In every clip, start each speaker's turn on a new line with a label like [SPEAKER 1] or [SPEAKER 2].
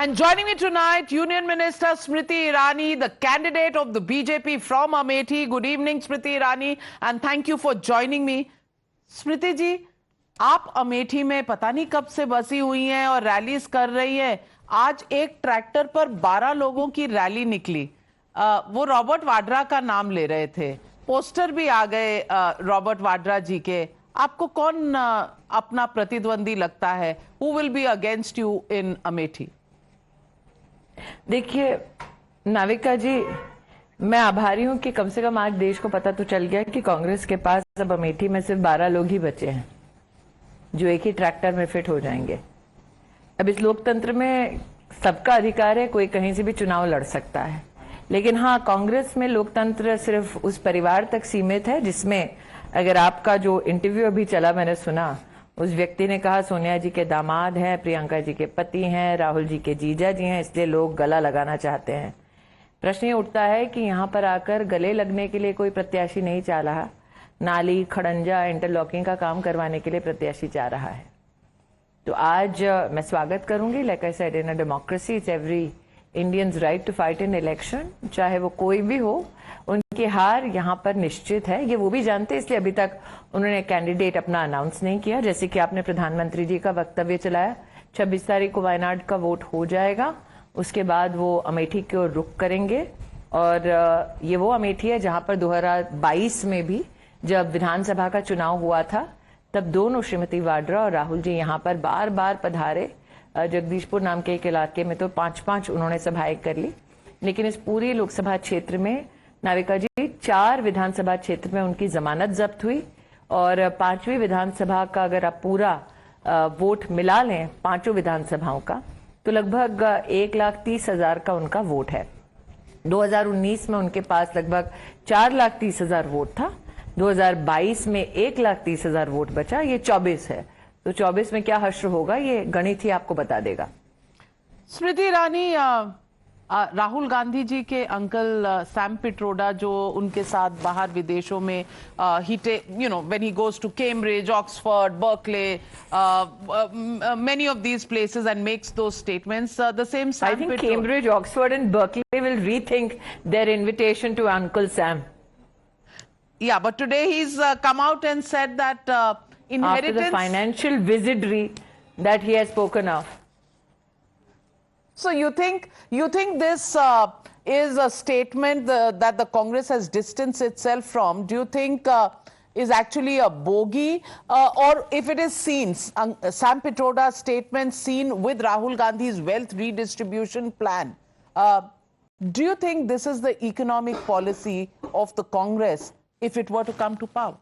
[SPEAKER 1] And joining me tonight, Union Minister Smriti Irani, the candidate of the BJP from Amethi. Good evening, Smriti Irani, and thank you for joining me. Smriti जी, आप अमेठी में पता नहीं कब से बसी हुई हैं और रैलीज कर रही हैं। आज एक ट्रैक्टर पर 12 लोगों की रैली निकली। वो रॉबर्ट वाड्रा का नाम ले रहे थे, पोस्टर भी आ गए रॉबर्ट वाड्रा जी के। आपको कौन अपना प्रतिद्वंदी लगता है? Who will be against you in Amethi?
[SPEAKER 2] देखिए नाविका जी, मैं आभारी हूं कि कम से कम आज देश को पता तो चल गया कि कांग्रेस के पास अब अमेठी में सिर्फ 12 लोग ही बचे हैं जो एक ही ट्रैक्टर में फिट हो जाएंगे। अब इस लोकतंत्र में सबका अधिकार है, कोई कहीं से भी चुनाव लड़ सकता है, लेकिन हाँ, कांग्रेस में लोकतंत्र सिर्फ उस परिवार तक सीमित है जिसमें, अगर आपका जो इंटरव्यू अभी चला मैंने सुना, उस व्यक्ति ने कहा सोनिया जी के दामाद हैं, प्रियंका जी के पति हैं, राहुल जी के जीजा जी हैं, इसलिए लोग गला लगाना चाहते हैं। प्रश्न ये उठता है कि यहाँ पर आकर गले लगने के लिए कोई प्रत्याशी नहीं चाह रहा, नाली खड़ंजा इंटरलॉकिंग का काम करवाने के लिए प्रत्याशी चाह रहा है। तो आज मैं स्वागत करूंगी। Like I said, in a democracy it's every Indian's right to fight in election, चाहे वो कोई भी हो। उनकी हार यहाँ पर निश्चित है, ये वो भी जानते हैं, इसलिए अभी तक उन्होंने कैंडिडेट अपना अनाउंस नहीं किया। जैसे कि आपने प्रधानमंत्री जी का वक्तव्य चलाया, 26 तारीख को वायनाड का वोट हो जाएगा, उसके बाद वो अमेठी की ओर रुख करेंगे। और ये वो अमेठी है जहां पर 2022 में भी जब विधानसभा का चुनाव हुआ था, तब दोनों श्रीमती वाड्रा और राहुल जी यहाँ पर बार बार पधारे। जगदीशपुर नाम के एक इलाके में तो 5-5 उन्होंने सभाएं कर ली। लेकिन इस पूरी लोकसभा क्षेत्र में नाविका जी 4 विधानसभा क्षेत्र में उनकी जमानत जब्त हुई, और 5वीं विधानसभा का अगर आप पूरा वोट मिला लें 5 विधानसभाओं का, तो लगभग 1,30,000 का उनका वोट है। 2019 में उनके पास लगभग 4,30,000 वोट था, 2022 में 1,30,000 वोट बचा, ये 24 है। तो 24 में क्या हश्र होगा, ये गणित ही आपको बता देगा।
[SPEAKER 1] स्मृति ईरानी, राहुल गांधी जी के अंकल सैम पिट्रोडा जो उनके साथ बाहर विदेशों में when he goes to Cambridge, Oxford, Berkeley, many of these places and makes those statements, the same Sam
[SPEAKER 2] I think Cambridge, Oxford and Berkeley will rethink their invitation to Uncle Sam.
[SPEAKER 1] Yeah, but today he's come out and said that inheritance...
[SPEAKER 2] After the financial wizardry that he has spoken of.
[SPEAKER 1] So you think this is a statement that the Congress has distanced itself from? Do you think is actually a bogey, or if it is seen, Sam Pitroda's statement seen with Rahul Gandhi's wealth redistribution plan, do you think this is the economic policy of the Congress if it were to come to power?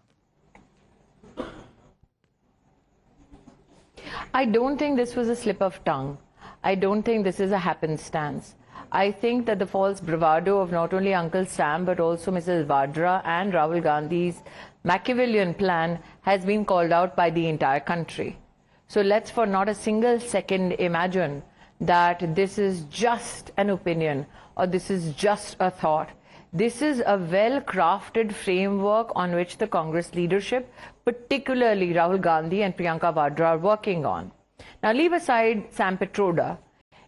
[SPEAKER 2] I don't think this was a slip of tongue. I don't think this is a happenstance. I think that the false bravado of not only Uncle Sam but also Mrs. Vadra and Rahul Gandhi's Machiavellian plan has been called out by the entire country. So let's for not a single second imagine that this is just an opinion or this is just a thought. This is a well-crafted framework on which the Congress leadership, particularly Rahul Gandhi and Priyanka Vadra, are working on. Now, leave aside Sam Pitroda.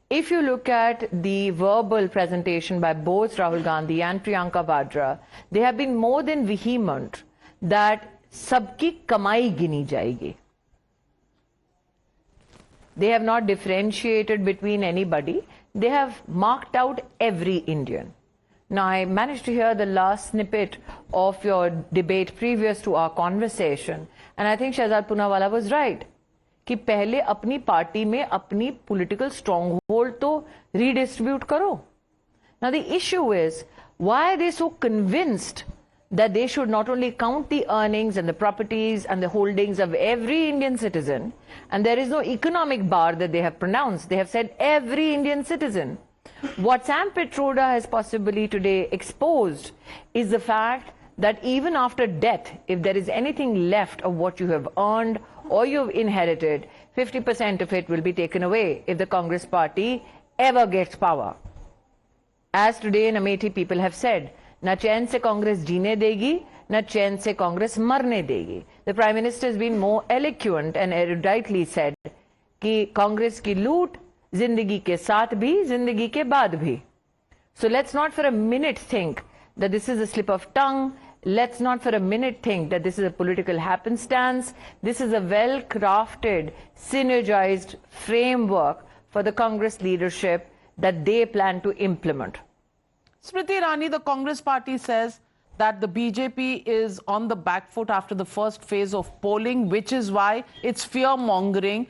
[SPEAKER 2] If you look at the verbal presentation by both Rahul Gandhi and Priyanka Vadra, they have been more than vehement that sabki kamai gini jayegi. They have not differentiated between anybody. They have marked out every Indian. Now, I managed to hear the last snippet of your debate previous to our conversation, and I think Shahzad Poonawalla was right. कि पहले अपनी party में अपनी political strong hold तो redistribute करो। Now the issue is, why are they so convinced that they should not only count the earnings and the properties and the holdings of every Indian citizen, and there is no economic bar that they have pronounced, they have said every Indian citizen. What Sam Pitroda has possibly today exposed is the fact that even after death, if there is anything left of what you have earned or you've inherited, 50% of it will be taken away if the Congress party ever gets power. As today in Amethi people have said, na chain se Congress jeene degi, na chain se Congress marne degi. The Prime Minister has been more eloquent and eruditely said कि कांग्रेस की लूट जिंदगी के साथ भी, जिंदगी के बाद भी. So let's not for a minute think that this is a slip of tongue. Let's not for a minute think that this is a political happenstance. This is a well-crafted, synergized framework for the Congress leadership that they plan to implement.
[SPEAKER 1] Smriti Irani, the Congress party says that the BJP is on the back foot after the first phase of polling, which is why it's fear-mongering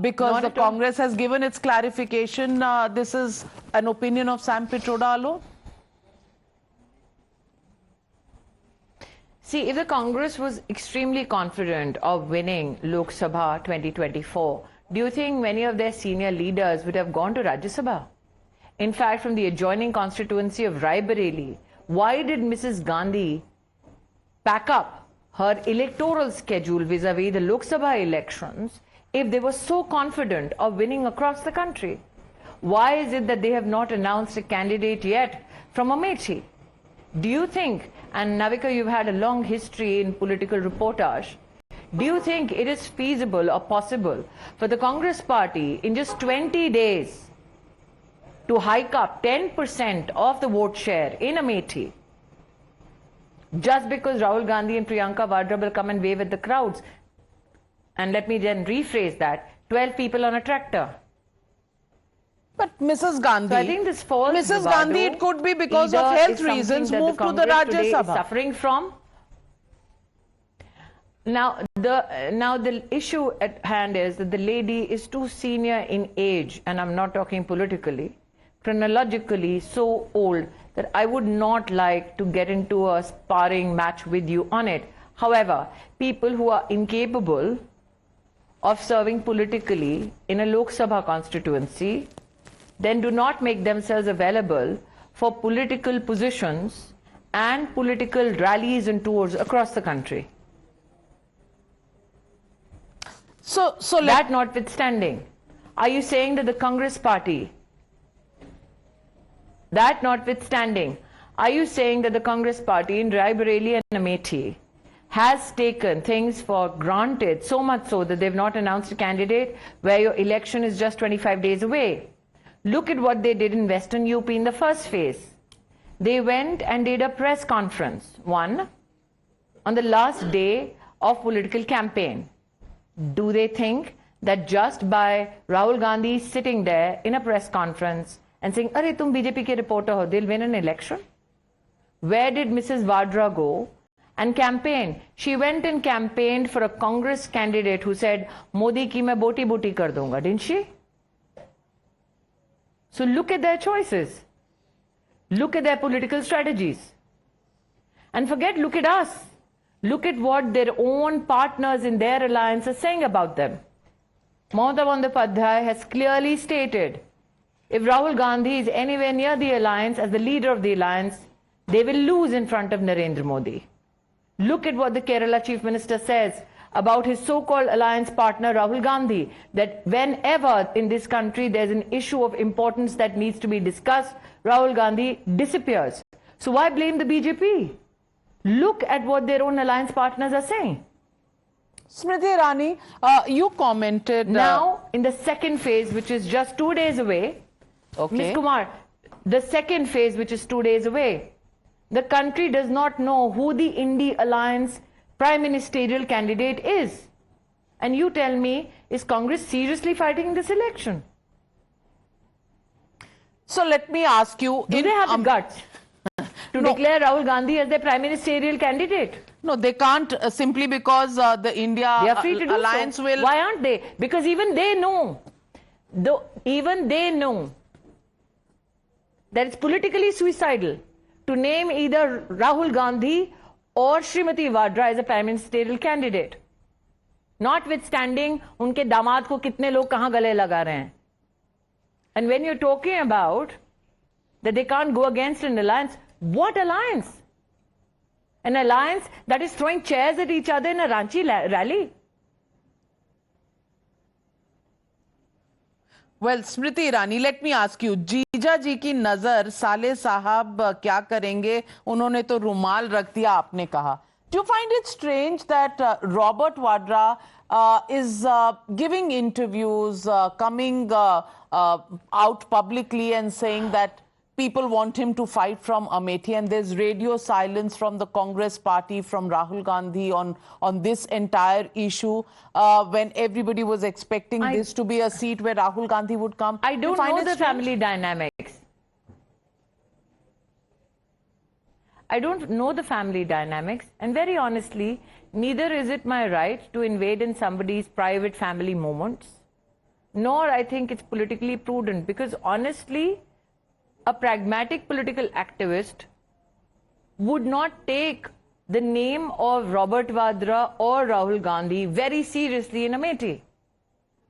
[SPEAKER 1] because
[SPEAKER 2] Not
[SPEAKER 1] the
[SPEAKER 2] at all.
[SPEAKER 1] Congress has given its clarification. This is an opinion of Sam Pitroda alone?
[SPEAKER 2] See, if the Congress was extremely confident of winning Lok Sabha 2024, do you think many of their senior leaders would have gone to Rajya Sabha? In fact, from the adjoining constituency of Raebareli, why did Mrs. Gandhi pack up her electoral schedule vis-a-vis the Lok Sabha elections if they were so confident of winning across the country? Why is it that they have not announced a candidate yet from Amethi? Do you think, and Navika, you've had a long history in political reportage, do you think it is feasible or possible for the Congress party in just 20 days to hike up 10% of the vote share in Amethi just because Rahul Gandhi and Priyanka Vadra will come and wave at the crowds? And let me then rephrase that, 12 people on a tractor.
[SPEAKER 1] But Mrs. Gandhi,
[SPEAKER 2] So I think this falls,
[SPEAKER 1] Mrs.
[SPEAKER 2] Vivado,
[SPEAKER 1] Gandhi, it could be because of
[SPEAKER 2] either
[SPEAKER 1] health
[SPEAKER 2] is something
[SPEAKER 1] reasons,
[SPEAKER 2] that
[SPEAKER 1] moved to the
[SPEAKER 2] Congress
[SPEAKER 1] Rajya
[SPEAKER 2] today is
[SPEAKER 1] Sabha.
[SPEAKER 2] suffering from. Now the issue at hand is that the lady is too senior in age, and I'm not talking politically, chronologically so old that I would not like to get into a sparring match with you on it. However, people who are incapable of serving politically in a Lok Sabha constituency then do not make themselves available for political positions and political rallies and tours across the country.
[SPEAKER 1] So
[SPEAKER 2] That notwithstanding, are you saying that the Congress party, are you saying that the Congress party in Raebareli and Amethi has taken things for granted, so much so that they've not announced a candidate where your election is just 25 days away? Look at what they did in Western UP in the first phase. They went and did a press conference, one, on the last day of political campaign. Do they think that just by Rahul Gandhi sitting there in a press conference and saying, "Arey, tum BJP ke reporter ho," they'll win an election? Where did Mrs. Vadra go and campaign? She went and campaigned for a Congress candidate who said, "Modi ki main boti boti kar dunga," didn't she? So look at their choices. Look at their political strategies. And look at us. Look at what their own partners in their alliance are saying about them. Mamata Bandyopadhyay has clearly stated, if Rahul Gandhi is anywhere near the alliance as the leader of the alliance, they will lose in front of Narendra Modi. Look at what the Kerala Chief Minister says about his so-called alliance partner Rahul Gandhi, that whenever in this country there's an issue of importance that needs to be discussed, Rahul Gandhi disappears. So why blame the BJP? Look at what their own alliance partners are saying.
[SPEAKER 1] Smriti Irani, you commented...
[SPEAKER 2] Now, in the second phase, which is just 2 days away,
[SPEAKER 1] Okay.
[SPEAKER 2] Ms. Kumar, the second phase, which is 2 days away, the country does not know who the Indie Alliance Prime Ministerial candidate is. And you tell me, is Congress seriously fighting this election?
[SPEAKER 1] So let me ask you...
[SPEAKER 2] Do they have the guts to declare Rahul Gandhi as their Prime Ministerial candidate?
[SPEAKER 1] No, they can't simply because the India
[SPEAKER 2] They are free to do
[SPEAKER 1] alliance
[SPEAKER 2] so.
[SPEAKER 1] will...
[SPEAKER 2] Why aren't they? Because even they know, that it's politically suicidal to name either Rahul Gandhi or Srimati Vadra as a Prime Ministerial candidate. Notwithstanding, उनके दामाद को कितने लोग कहाँ गले लगा रहे हैं. And when you're talking about that they can't go against an alliance, what alliance? An alliance that is throwing chairs at each other in a Ranchi rally?
[SPEAKER 1] Well, Smriti Irani, let me ask you, जीजा जी की नजर साले साहब क्या करेंगे? उन्होंने तो रुमाल रख दिया, आपने कहा. Do you find it strange that Robert Vadra is giving interviews, coming out publicly and saying that people want him to fight from Amethi, and there's radio silence from the Congress party, from Rahul Gandhi on this entire issue, when everybody was expecting this to be a seat where Rahul Gandhi would come?
[SPEAKER 2] I don't know the family dynamics. I don't know the family dynamics, and very honestly, neither is it my right to invade in somebody's private family moments, nor I think it's politically prudent, because honestly, a pragmatic political activist would not take the name of Robert Vadra or Rahul Gandhi very seriously in Amethi.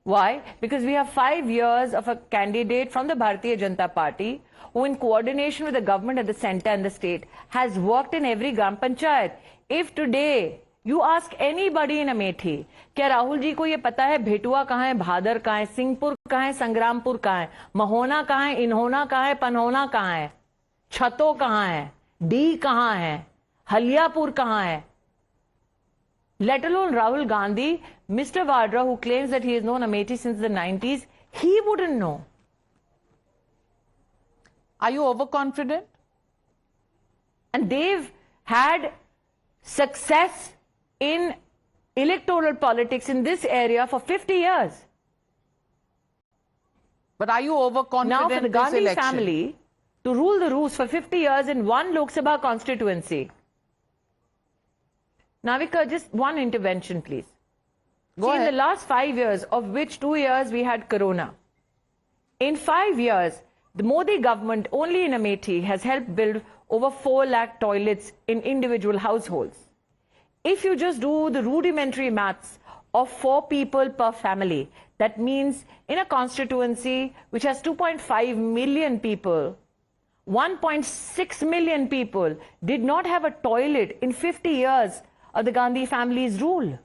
[SPEAKER 2] Why? Because we have 5 years of a candidate from the Bharatiya Janata Party who, in coordination with the government at the center and the state, has worked in every Gram Panchayat. If today you ask anybody in Amethi, क्या राहुल जी को ये पता है भेटुआ कहाँ है, भादर कहाँ है, सिंहपुर कहाँ है, संग्रामपुर कहाँ है, महोना कहाँ है, इन्होना कहाँ है, पनहोना कहाँ है, छतो कहाँ है, डी कहाँ है, हलियापुर कहाँ है? Let alone Rahul Gandhi, Mr. Vadra, who claims that he has known Amethi since the 90s, he wouldn't know.
[SPEAKER 1] Are you overconfident?
[SPEAKER 2] And they've had success in electoral politics in this area for 50 years.
[SPEAKER 1] But are you overconfident?
[SPEAKER 2] Now for the Gandhi family to rule the roost for 50 years in one Lok Sabha constituency. Navika, just one intervention, please.
[SPEAKER 1] Go ahead.
[SPEAKER 2] In the last 5 years, of which 2 years we had Corona, in 5 years, the Modi government only in Amethi has helped build over 4 lakh toilets in individual households. If you just do the rudimentary maths of 4 people per family, that means in a constituency which has 2.5 million people, 1.6 million people did not have a toilet in 50 years of the Gandhi family's rule.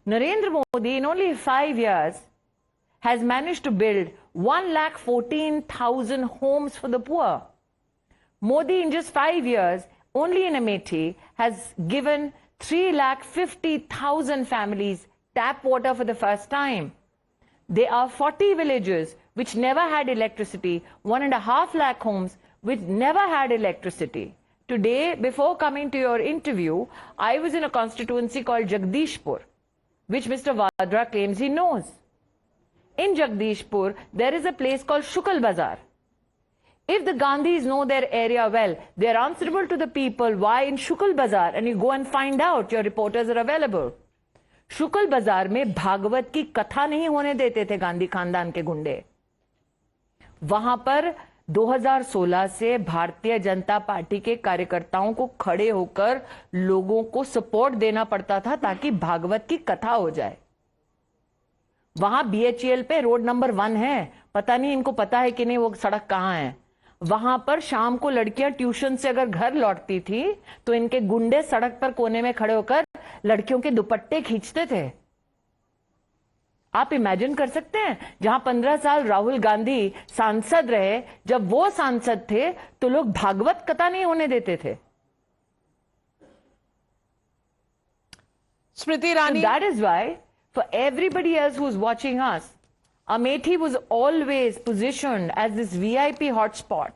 [SPEAKER 2] Narendra Modi, in only 5 years, has managed to build 1,14,000 homes for the poor. Modi, in just 5 years, only in Amethi, has given 3,50,000 families tap water for the first time. There are 40 villages which never had electricity, 1.5 lakh homes which never had electricity. Today, before coming to your interview, I was in a constituency called Jagdishpur, which Mr. Vadra claims he knows. In Jagdishpur, there is a place called Shukal Bazar. If the Gandhis know their area well, they are answerable to the people why in Shukal Bazar, and you go and find out, your reporters are available. Shukal Bazar में भागवत की कथा नहीं होने देते थे गांधी खानदान के गुंडे. वहां पर 2016 से भारतीय जनता पार्टी के कार्यकर्ताओं को खड़े होकर लोगों को सपोर्ट देना पड़ता था ताकि भागवत की कथा हो जाए. वहां BHEL पे रोड नंबर 1 है, पता नहीं इनको पता है कि नहीं वो सड़क कहां है. वहां पर शाम को लड़कियां ट्यूशन से अगर घर लौटती थी तो इनके गुंडे सड़क पर कोने में खड़े होकर लड़कियों के दुपट्टे खींचते थे. आप इमेजिन कर सकते हैं, जहां 15 साल राहुल गांधी सांसद रहे, जब वो सांसद थे तो लोग भागवत कथा नहीं होने देते थे.
[SPEAKER 1] Smriti Irani.
[SPEAKER 2] So that is why, for everybody else who's watching us, Amethi was always positioned as this VIP hotspot.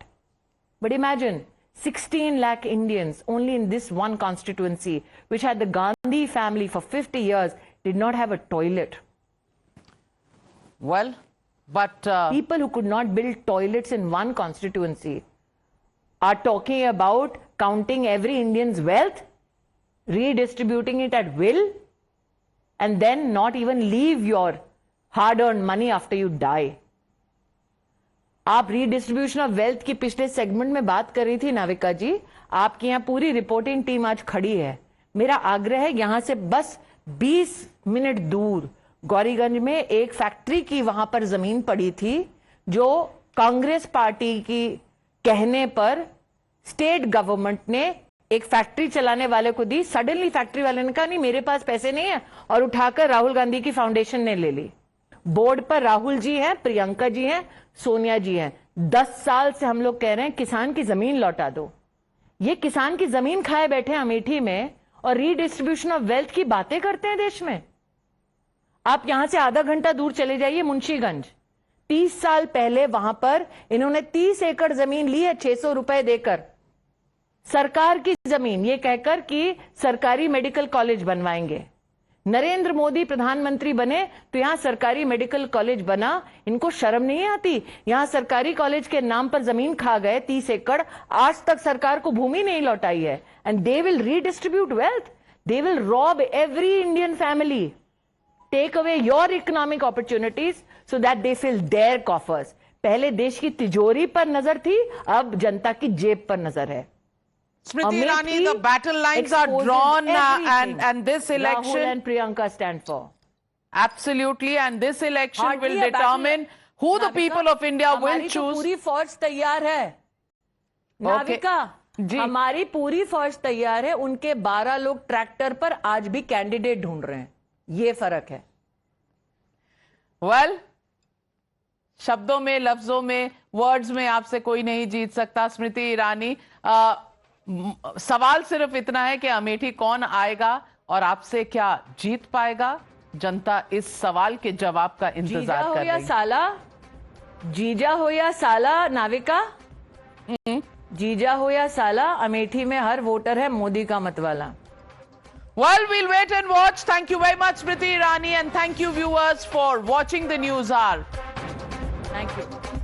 [SPEAKER 2] But imagine, 16 lakh Indians only in this one constituency, which had the Gandhi family for 50 years, did not have a toilet.
[SPEAKER 1] Well, but
[SPEAKER 2] people who could not build toilets in one constituency are talking about counting every Indian's wealth, redistributing it at will, and then not even leave your hard-earned money after you die. आप redistribution of wealth की पिछले segment में बात कर रही थी नाविका जी. आपकी यहाँ पूरी रिपोर्टिंग टीम आज खड़ी है. मेरा आग्रह है, यहां से बस 20 मिनट दूर गौरीगंज में एक फैक्ट्री की वहां पर जमीन पड़ी थी, जो कांग्रेस पार्टी की कहने पर स्टेट गवर्नमेंट ने एक फैक्ट्री चलाने वाले को दी. सडनली फैक्ट्री वाले ने कहा नहीं मेरे पास पैसे नहीं है, और उठाकर राहुल गांधी की फाउंडेशन ने ले ली. बोर्ड पर राहुल जी हैं, प्रियंका जी हैं, सोनिया जी हैं. 10 साल से हम लोग कह रहे हैं किसान की जमीन लौटा दो. ये किसान की जमीन खाए बैठे अमेठी में, और रीडिस्ट्रीब्यूशन ऑफ वेल्थ की बातें करते हैं देश में। आप यहां से आधा घंटा दूर चले जाइए, मुंशीगंज, 30 साल पहले वहां पर इन्होंने 30 एकड़ जमीन ली है 600 रुपए देकर, सरकार की जमीन, ये कहकर कि सरकारी मेडिकल कॉलेज बनवाएंगे। नरेंद्र मोदी प्रधानमंत्री बने तो यहां सरकारी मेडिकल कॉलेज बना। इनको शर्म नहीं आती? यहां सरकारी कॉलेज के नाम पर जमीन खा गए 30 एकड़, आज तक सरकार को भूमि नहीं लौटाई है। And they will redistribute wealth, they will rob every Indian family, take away your economic opportunities so that they fill their coffers. पहले देश की तिजोरी पर नजर थी, अब जनता की जेब पर नजर है।
[SPEAKER 1] Smriti Irani, the battle lines are drawn and this election...
[SPEAKER 2] Rahul and Priyanka stand for.
[SPEAKER 1] Absolutely, and this election
[SPEAKER 3] Hardly
[SPEAKER 1] will
[SPEAKER 3] a battle.
[SPEAKER 1] determine who the people of India will
[SPEAKER 3] हमारी तो
[SPEAKER 1] choose.
[SPEAKER 3] पूरी फौज तैयार है नाविका
[SPEAKER 1] जी।
[SPEAKER 3] हमारी पूरी फौज तैयार है। उनके 12 लोग ट्रैक्टर पर आज भी कैंडिडेट ढूंढ रहे हैं, ये फर्क है।
[SPEAKER 1] Well, शब्दों में, लफ्जों में, वर्ड्स में आपसे कोई नहीं जीत सकता स्मृति ईरानी। सवाल सिर्फ इतना है कि अमेठी कौन आएगा और आपसे क्या जीत पाएगा? जनता इस सवाल के जवाब का इंतजार कर रही है।
[SPEAKER 2] जीजा हो या साला नाविका, जीजा हो या साला, अमेठी में हर वोटर है मोदी का मत वाला।
[SPEAKER 1] Well, we'll wait and watch. Thank you very much, Smriti Irani, and thank you, viewers, for watching the News Hour.
[SPEAKER 2] Thank you.